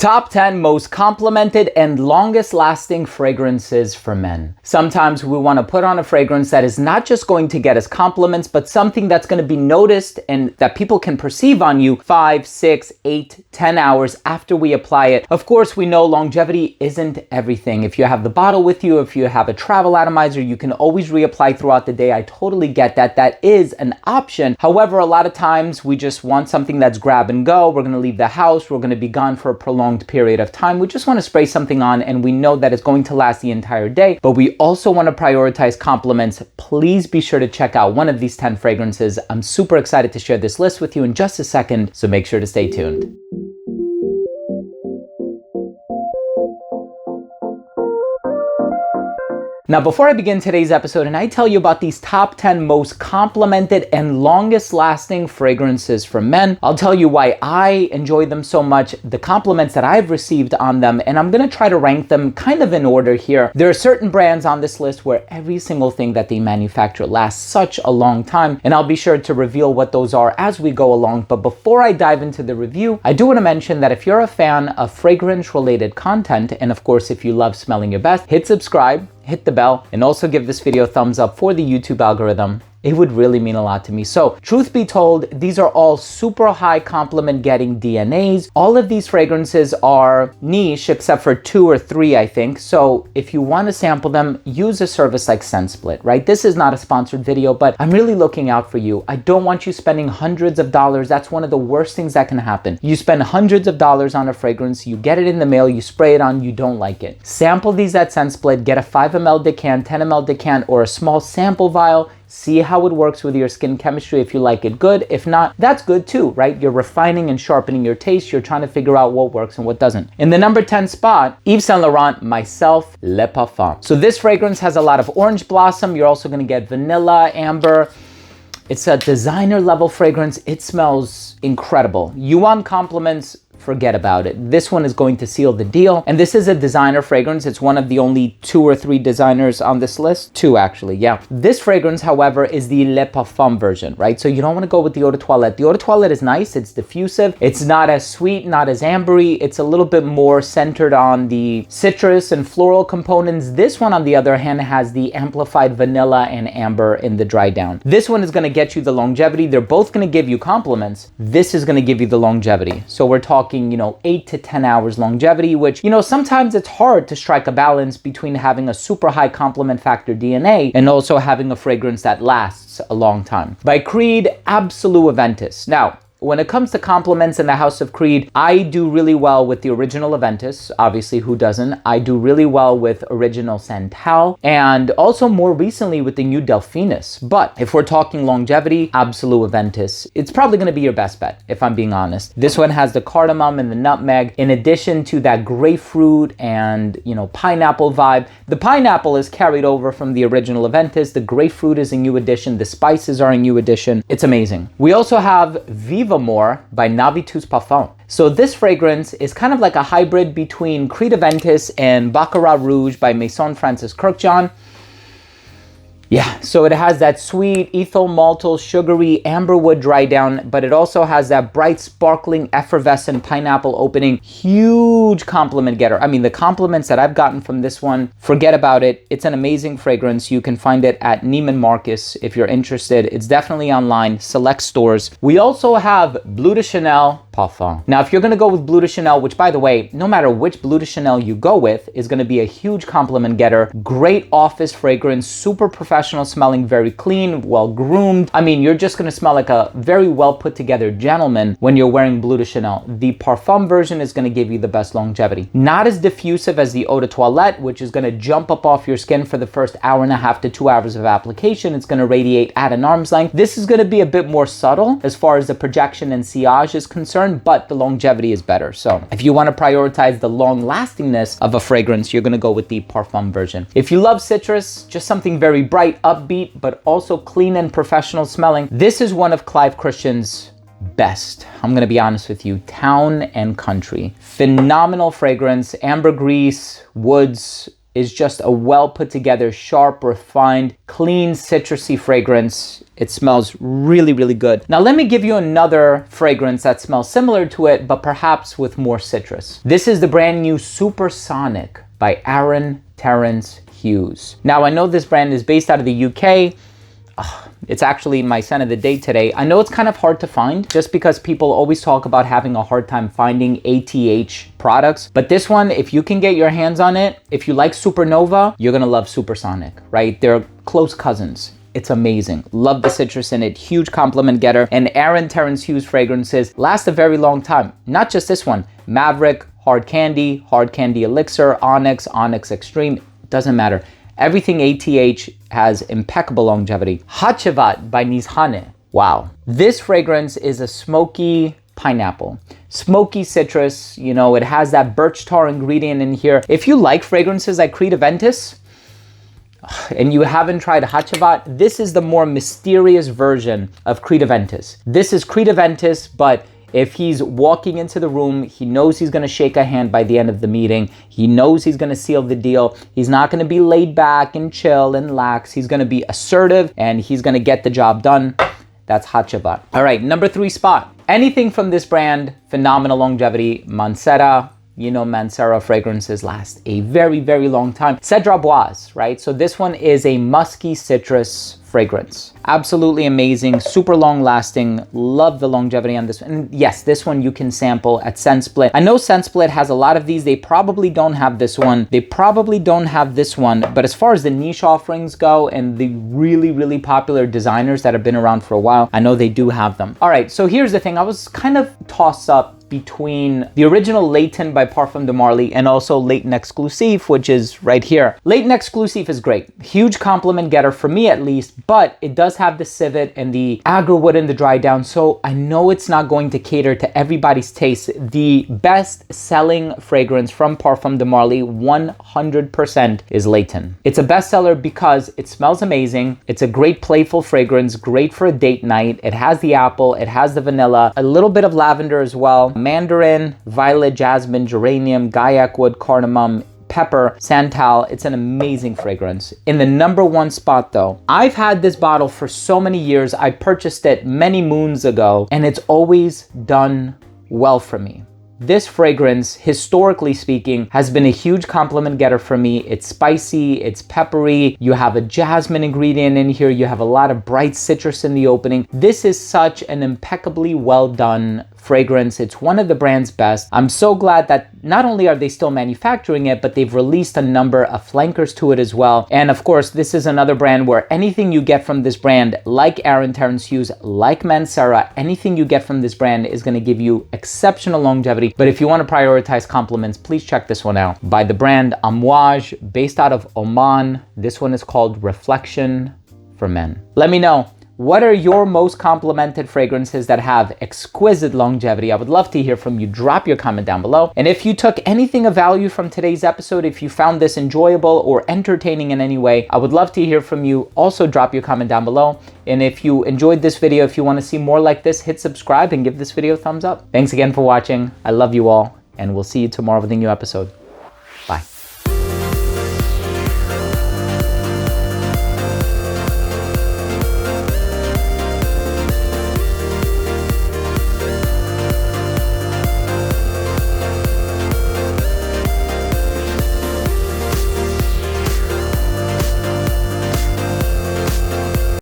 Top 10 most complimented and longest lasting fragrances for men. Sometimes we want to put on a fragrance that is not just going to get us compliments, but something that's going to be noticed and that people can perceive on you 5, 6, 8, 10 hours after we apply it. Of course, we know longevity isn't everything. If you have the bottle with you, if you have a travel atomizer, you can always reapply throughout the day. I totally get that. That is an option. However, a lot of times we just want something that's grab and go. We're going to leave the house. We're going to be gone for a prolonged period of time. We just want to spray something on and we know that it's going to last the entire day, but we also want to prioritize compliments. Please be sure to check out one of these 10 fragrances. I'm super excited to share this list with you in just a second, so make sure to stay tuned. Now, before I begin today's episode and I tell you about these top 10 most complimented and longest lasting fragrances for men, I'll tell you why I enjoy them so much, the compliments that I've received on them, and I'm gonna try to rank them kind of in order here. There are certain brands on this list where every single thing that they manufacture lasts such a long time, and I'll be sure to reveal what those are as we go along. But before I dive into the review, I do want to mention that if you're a fan of fragrance-related content, and of course, if you love smelling your best, hit subscribe, hit the bell, and also give this video a thumbs up for the YouTube algorithm. It would really mean a lot to me. So, truth be told, these are all super high compliment getting DNAs. All of these fragrances are niche except for 2 or 3, I think. So, if you want to sample them, use a service like ScentSplit, right? This is not a sponsored video, but I'm really looking out for you. I don't want you spending hundreds of dollars. That's one of the worst things that can happen. You spend hundreds of dollars on a fragrance, you get it in the mail, you spray it on, you don't like it. Sample these at ScentSplit, get a 5 ml decant, 10 ml decant, or a small sample vial. See how it works with your skin chemistry. If you like it, good. If not, that's good too, right? You're refining and sharpening your taste. You're trying to figure out what works and what doesn't. In the number 10 spot, Yves Saint Laurent, Myself, Le Parfum. So this fragrance has a lot of orange blossom. You're also gonna get vanilla, amber. It's a designer level fragrance. It smells incredible. You want compliments? Forget about it. This one is going to seal the deal. And this is a designer fragrance. It's one of the only 2 or 3 designers on this list. 2 actually, yeah. This fragrance, however, is the Le Parfum version, right? So you don't want to go with the Eau de Toilette. The Eau de Toilette is nice. It's diffusive. It's not as sweet, not as ambery. It's a little bit more centered on the citrus and floral components. This one, on the other hand, has the amplified vanilla and amber in the dry down. This one is going to get you the longevity. They're both going to give you compliments. This is going to give you the longevity. So we're talking 8 to 10 hours longevity, which, sometimes it's hard to strike a balance between having a super high compliment factor DNA and also having a fragrance that lasts a long time. By Creed, Absolute Aventus. Now, when it comes to compliments in the House of Creed, I do really well with the original Aventus. Obviously, who doesn't? I do really well with original Santal and also more recently with the new Delphinus. But if we're talking longevity, Absolute Aventus, it's probably going to be your best bet, if I'm being honest. This one has the cardamom and the nutmeg in addition to that grapefruit and, pineapple vibe. The pineapple is carried over from the original Aventus. The grapefruit is a new addition. The spices are a new addition. It's amazing. We also have Viva More by Navitus Parfum. So this fragrance is kind of like a hybrid between Creed Aventus and Baccarat Rouge by Maison Francis Kurkdjian. Yeah, so it has that sweet, ethyl maltose, sugary, amberwood dry down, but it also has that bright, sparkling, effervescent pineapple opening. Huge compliment getter. I mean, the compliments that I've gotten from this one, forget about it. It's an amazing fragrance. You can find it at Neiman Marcus if you're interested. It's definitely online, select stores. We also have Bleu de Chanel Parfum. Now, if you're gonna go with Bleu de Chanel, which by the way, no matter which Bleu de Chanel you go with, is gonna be a huge compliment getter. Great office fragrance, super professional smelling, very clean, well groomed. I mean, you're just gonna smell like a very well put together gentleman when you're wearing Bleu de Chanel. The Parfum version is gonna give you the best longevity. Not as diffusive as the Eau de Toilette, which is gonna jump up off your skin for the first 1.5 to 2 hours of application. It's gonna radiate at an arm's length. This is gonna be a bit more subtle as far as the projection and sillage is concerned, but the longevity is better. So if you wanna prioritize the long lastingness of a fragrance, you're gonna go with the Parfum version. If you love citrus, just something very bright, upbeat, but also clean and professional smelling, this is one of Clive Christian's best. I'm gonna be honest with you. Town and Country. Phenomenal fragrance, ambergris, woods, is just a well put together, sharp, refined, clean, citrusy fragrance. It smells really, really good. Now let me give you another fragrance that smells similar to it, but perhaps with more citrus. This is the brand new Supersonic by Aaron Terence Hughes. Now I know this brand is based out of the UK. It's actually my scent of the day today. I know it's kind of hard to find just because people always talk about having a hard time finding ATH products. But this one, if you can get your hands on it, if you like Supernova, you're gonna love Supersonic, right? They're close cousins. It's amazing. Love the citrus in it. Huge compliment getter. And Aaron Terence Hughes fragrances last a very long time. Not just this one. Maverick, Hard Candy Elixir, Onyx, Onyx Extreme. Doesn't matter. Everything ATH has impeccable longevity. Hachivat by Nizhane. Wow. This fragrance is a smoky pineapple. Smoky citrus, you know, it has that birch tar ingredient in here. If you like fragrances like Creed Aventus, and you haven't tried Hachivat, this is the more mysterious version of Creed Aventus. This is Creed Aventus, but if he's walking into the room, he knows he's going to shake a hand by the end of the meeting. He knows he's going to seal the deal. He's not going to be laid back and chill and lax. He's going to be assertive and he's going to get the job done. That's Hachivat. All right, number 3 spot. Anything from this brand, phenomenal longevity. Mancera. You know, Mancera fragrances last a very, very long time. Cedra Boise, right? So this one is a musky citrus fragrance. Absolutely amazing, super long lasting. Love the longevity on this one. And yes, this one you can sample at ScentSplit. I know ScentSplit has a lot of these. They probably don't have this one. But as far as the niche offerings go and the really, really popular designers that have been around for a while, I know they do have them. All right, so here's the thing. I was kind of tossed up between the original Layton by Parfum de Marly and also Layton Exclusive, which is right here. Layton Exclusive is great. Huge compliment getter for me at least, but it does have the civet and the agarwood and the dry down, so I know it's not going to cater to everybody's taste. The best selling fragrance from Parfum de Marly 100% is Layton. It's a bestseller because it smells amazing. It's a great playful fragrance, great for a date night. It has the apple, it has the vanilla, a little bit of lavender as well. Mandarin, violet, jasmine, geranium, gaiac wood, cardamom, pepper, santal. It's an amazing fragrance. In the number 1 spot though, I've had this bottle for so many years. I purchased it many moons ago and it's always done well for me. This fragrance, historically speaking, has been a huge compliment getter for me. It's spicy, it's peppery, you have a jasmine ingredient in here, you have a lot of bright citrus in the opening. This is such an impeccably well done fragrance. It's one of the brand's best. I'm so glad that not only are they still manufacturing it, but they've released a number of flankers to it as well. And of course, this is another brand where anything you get from this brand, like Aaron Terence Hughes, like Mancera, anything you get from this brand is going to give you exceptional longevity. But if you want to prioritize compliments, please check this one out. By the brand Amouage, based out of Oman. This one is called Reflection for Men. Let me know. What are your most complimented fragrances that have exquisite longevity? I would love to hear from you. Drop your comment down below. And if you took anything of value from today's episode, if you found this enjoyable or entertaining in any way, I would love to hear from you. Also drop your comment down below. And if you enjoyed this video, if you want to see more like this, hit subscribe and give this video a thumbs up. Thanks again for watching. I love you all, and we'll see you tomorrow with a new episode.